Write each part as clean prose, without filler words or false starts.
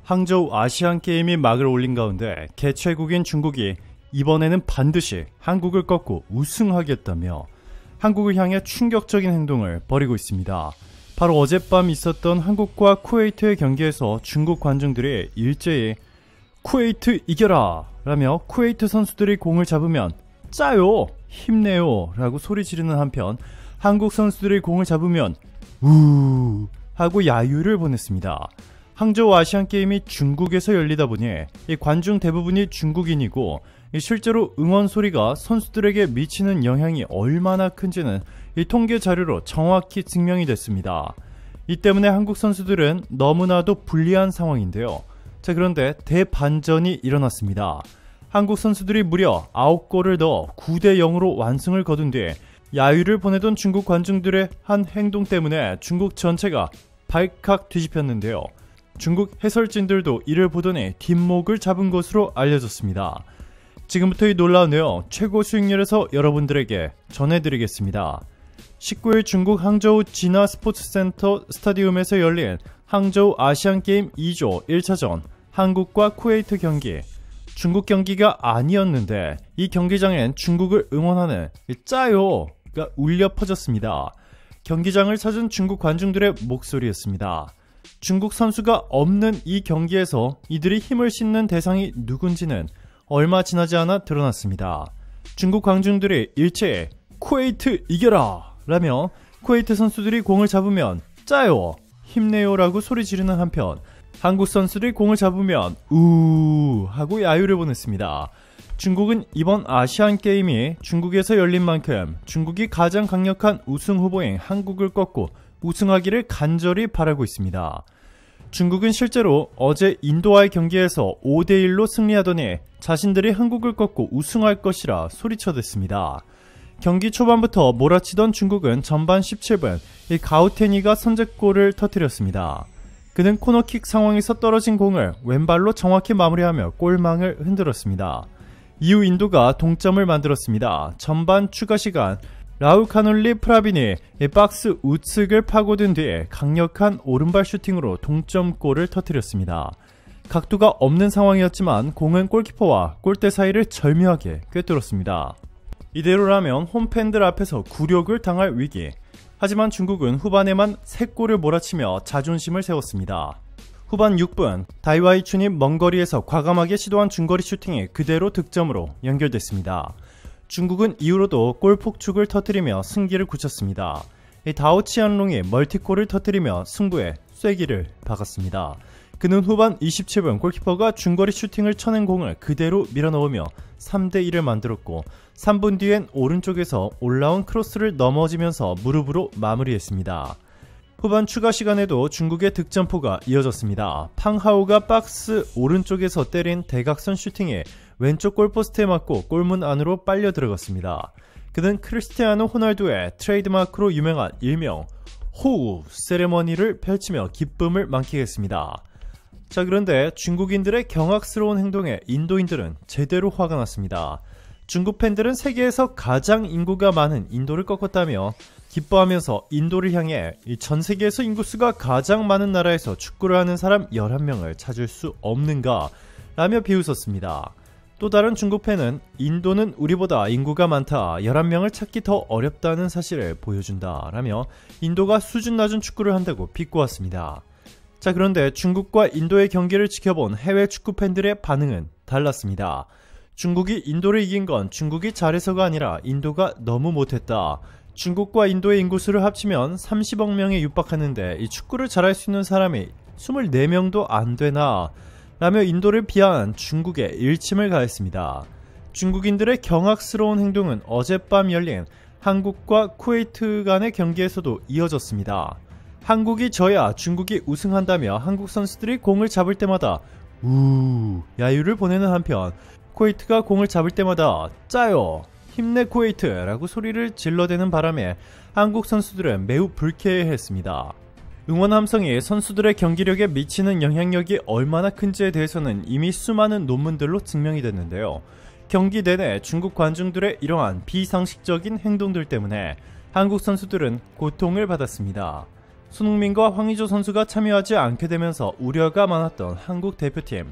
항저우 아시안게임이 막을 올린 가운데 개최국인 중국이 이번에는 반드시 한국을 꺾고 우승하겠다며 한국을 향해 충격적인 행동을 벌이고 있습니다. 바로 어젯밤 있었던 한국과 쿠웨이트의 경기에서 중국 관중들이 일제히 쿠웨이트 이겨라 라며 쿠웨이트 선수들이 공을 잡으면 짜요 힘내요 라고 소리 지르는 한편 한국 선수들이 공을 잡으면 우 하고 야유를 보냈습니다. 항저우 아시안게임이 중국에서 열리다 보니 이 관중 대부분이 중국인이고 실제로 응원 소리가 선수들에게 미치는 영향이 얼마나 큰지는 이 통계 자료로 정확히 증명이 됐습니다. 이 때문에 한국 선수들은 너무나도 불리한 상황인데요. 자, 그런데 대반전이 일어났습니다. 한국 선수들이 무려 9골을 넣어 9대 0으로 완승을 거둔 뒤 야유를 보내던 중국 관중들의 한 행동 때문에 중국 전체가 발칵 뒤집혔는데요. 중국 해설진들도 이를 보더니 뒷목을 잡은 것으로 알려졌습니다. 지금부터 이 놀라운 내용 최고 수익률에서 여러분들에게 전해드리겠습니다. 19일 중국 항저우 진화 스포츠센터 스타디움에서 열린 항저우 아시안게임 2조 1차전 한국과 쿠웨이트 경기. 중국 경기가 아니었는데 이 경기장엔 중국을 응원하는 짜요가 울려 퍼졌습니다. 경기장을 찾은 중국 관중들의 목소리였습니다. 중국 선수가 없는 이 경기에서 이들이 힘을 싣는 대상이 누군지는 얼마 지나지 않아 드러났습니다. 중국 관중들이 일체에 쿠웨이트 이겨라 라며 쿠웨이트 선수들이 공을 잡으면 짜요 힘내요 라고 소리 지르는 한편 한국 선수들이 공을 잡으면 우 하고 야유를 보냈습니다. 중국은 이번 아시안게임이 중국에서 열린 만큼 중국이 가장 강력한 우승 후보인 한국을 꺾고 우승하기를 간절히 바라고 있습니다. 중국은 실제로 어제 인도와의 경기에서 5대1로 승리하더니 자신들이 한국을 꺾고 우승할 것이라 소리쳐댔습니다. 경기 초반부터 몰아치던 중국은 전반 17분 이 가우테니가 선제골을 터뜨렸습니다. 그는 코너킥 상황에서 떨어진 공을 왼발로 정확히 마무리하며 골망을 흔들었습니다. 이후 인도가 동점을 만들었습니다. 전반 추가 시간 라우카놀리 프라빈이 박스 우측을 파고든 뒤에 강력한 오른발 슈팅으로 동점골을 터뜨렸습니다. 각도가 없는 상황이었지만 공은 골키퍼와 골대 사이를 절묘하게 꿰뚫었습니다. 이대로라면 홈팬들 앞에서 굴욕을 당할 위기. 하지만 중국은 후반에만 3골을 몰아치며 자존심을 세웠습니다. 후반 6분 다이와이춘이 먼 거리에서 과감하게 시도한 중거리 슈팅이 그대로 득점으로 연결됐습니다. 중국은 이후로도 골 폭축을 터뜨리며 승기를 굳혔습니다. 다오치안롱이 멀티골을 터뜨리며 승부에 쐐기를 박았습니다. 그는 후반 27분 골키퍼가 중거리 슈팅을 쳐낸 공을 그대로 밀어넣으며 3대1을 만들었고 3분 뒤엔 오른쪽에서 올라온 크로스를 넘어지면서 무릎으로 마무리했습니다. 후반 추가 시간에도 중국의 득점포가 이어졌습니다. 팡하오가 박스 오른쪽에서 때린 대각선 슈팅에 왼쪽 골포스트에 맞고 골문 안으로 빨려 들어갔습니다. 그는 크리스티아노 호날두의 트레이드마크로 유명한 일명 호우 세레머니를 펼치며 기쁨을 만끽했습니다. 자, 그런데 중국인들의 경악스러운 행동에 인도인들은 제대로 화가 났습니다. 중국 팬들은 세계에서 가장 인구가 많은 인도를 꺾었다며 기뻐하면서 인도를 향해 전 세계에서 인구수가 가장 많은 나라에서 축구를 하는 사람 11명을 찾을 수 없는가 라며 비웃었습니다. 또 다른 중국 팬은 인도는 우리보다 인구가 많다 11명을 찾기 더 어렵다는 사실을 보여준다 라며 인도가 수준 낮은 축구를 한다고 비꼬았습니다. 자, 그런데 중국과 인도의 경기를 지켜본 해외 축구 팬들의 반응은 달랐습니다. 중국이 인도를 이긴 건 중국이 잘해서가 아니라 인도가 너무 못했다. 중국과 인도의 인구수를 합치면 30억 명에 육박하는데 이 축구를 잘할 수 있는 사람이 24명도 안 되나 라며 인도를 비하한 중국에 일침을 가했습니다. 중국인들의 경악스러운 행동은 어젯밤 열린 한국과 쿠웨이트 간의 경기에서도 이어졌습니다. 한국이 져야 중국이 우승한다며 한국 선수들이 공을 잡을 때마다 우 야유를 보내는 한편 쿠웨이트가 공을 잡을 때마다 짜요 힘내 쿠웨이트 라고 소리를 질러대는 바람에 한국 선수들은 매우 불쾌해했습니다. 응원 함성이 선수들의 경기력에 미치는 영향력이 얼마나 큰지에 대해서는 이미 수많은 논문들로 증명이 됐는데요. 경기 내내 중국 관중들의 이러한 비상식적인 행동들 때문에 한국 선수들은 고통을 받았습니다. 손흥민과 황의조 선수가 참여하지 않게 되면서 우려가 많았던 한국 대표팀.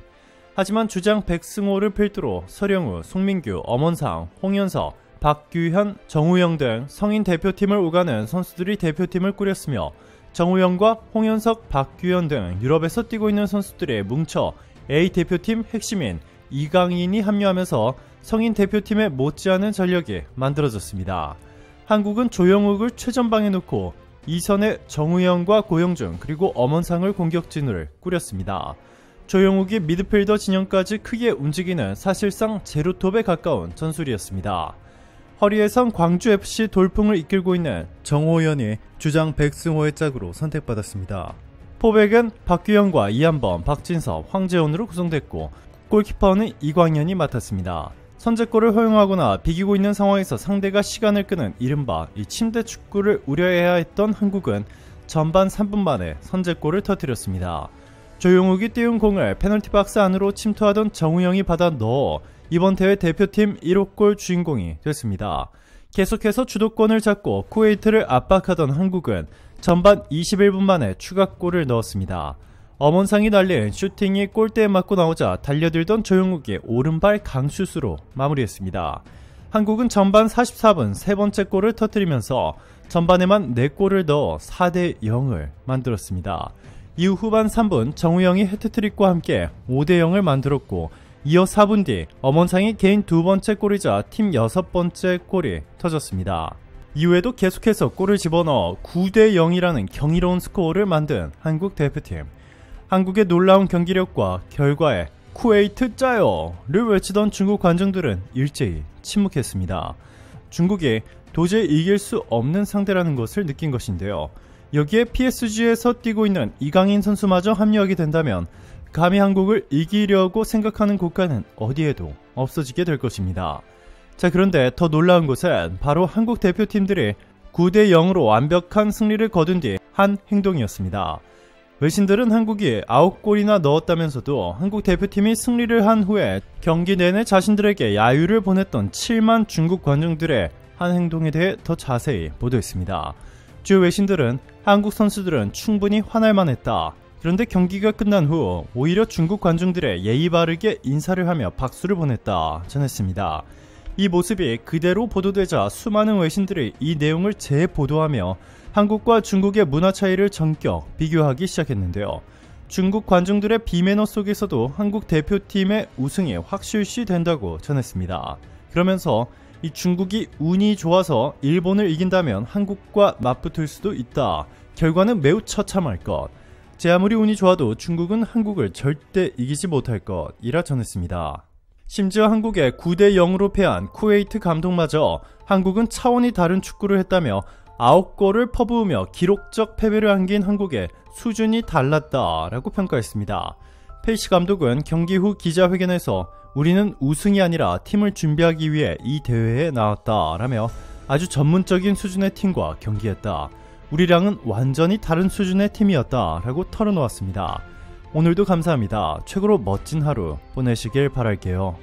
하지만 주장 백승호를 필두로 서령우, 송민규, 엄원상, 홍현석, 박규현, 정우영 등 성인 대표팀을 오가는 선수들이 대표팀을 꾸렸으며 정우영과 홍현석, 박규현 등 유럽에서 뛰고 있는 선수들이 뭉쳐 A대표팀 핵심인 이강인이 합류하면서 성인 대표팀에 못지않은 전력이 만들어졌습니다. 한국은 조영욱을 최전방에 놓고 이선에 정우영과 고영중 그리고 엄원상을 공격진을 꾸렸습니다. 조영욱이 미드필더 진영까지 크게 움직이는 사실상 제로톱에 가까운 전술이었습니다. 허리에선 광주FC 돌풍을 이끌고 있는 정호연이 주장 백승호의 짝으로 선택받았습니다. 포백은 박규현과 이한범, 박진섭, 황재원으로 구성됐고 골키퍼는 이광현이 맡았습니다. 선제골을 허용하거나 비기고 있는 상황에서 상대가 시간을 끄는 이른바 이 침대 축구를 우려해야 했던 한국은 전반 3분 만에 선제골을 터뜨렸습니다. 조용욱이 띄운 공을 페널티 박스 안으로 침투하던 정우영이 받아 넣어 이번 대회 대표팀 1호 골 주인공이 됐습니다. 계속해서 주도권을 잡고 쿠웨이트를 압박하던 한국은 전반 21분 만에 추가골을 넣었습니다. 엄원상이 날린 슈팅이 골대에 맞고 나오자 달려들던 조용욱이 오른발 강슛으로 마무리했습니다. 한국은 전반 44분 세 번째 골을 터뜨리면서 전반에만 4골을 넣어 4대0을 만들었습니다. 이후 후반 3분 정우영이 해트트릭과 함께 5대0을 만들었고 이어 4분 뒤 엄원상이 개인 2번째 골이자 팀 6번째 골이 터졌습니다. 이후에도 계속해서 골을 집어넣어 9대0이라는 경이로운 스코어를 만든 한국 대표팀. 한국의 놀라운 경기력과 결과에 쿠웨이트 짜요를 외치던 중국 관중들은 일제히 침묵했습니다. 중국이 도저히 이길 수 없는 상대라는 것을 느낀 것인데요. 여기에 PSG에서 뛰고 있는 이강인 선수마저 합류하게 된다면 감히 한국을 이기려고 생각하는 국가는 어디에도 없어지게 될 것입니다. 자, 그런데 더 놀라운 것은 바로 한국 대표팀들이 9대0으로 완벽한 승리를 거둔 뒤 한 행동이었습니다. 외신들은 한국이 9골이나 넣었다면서도 한국 대표팀이 승리를 한 후에 경기 내내 자신들에게 야유를 보냈던 7만 중국 관중들의 한 행동에 대해 더 자세히 보도했습니다. 주요 외신들은 한국 선수들은 충분히 화날만 했다. 그런데 경기가 끝난 후 오히려 중국 관중들의 예의 바르게 인사를 하며 박수를 보냈다 전했습니다. 이 모습이 그대로 보도되자 수많은 외신들이 이 내용을 재보도하며 한국과 중국의 문화 차이를 전격 비교하기 시작했는데요. 중국 관중들의 비매너 속에서도 한국 대표팀의 우승이 확실시 된다고 전했습니다. 그러면서 이 중국이 운이 좋아서 일본을 이긴다면 한국과 맞붙을 수도 있다. 결과는 매우 처참할 것. 제 아무리 운이 좋아도 중국은 한국을 절대 이기지 못할 것이라 전했습니다. 심지어 한국에 9대0으로 패한 쿠웨이트 감독마저 한국은 차원이 다른 축구를 했다며 9골을 퍼부으며 기록적 패배를 안긴 한국의 수준이 달랐다라고 평가했습니다. 페이시 감독은 경기 후 기자회견에서 우리는 우승이 아니라 팀을 준비하기 위해 이 대회에 나왔다라며 아주 전문적인 수준의 팀과 경기했다. 우리랑은 완전히 다른 수준의 팀이었다라고 털어놓았습니다. 오늘도 감사합니다. 최고로 멋진 하루 보내시길 바랄게요.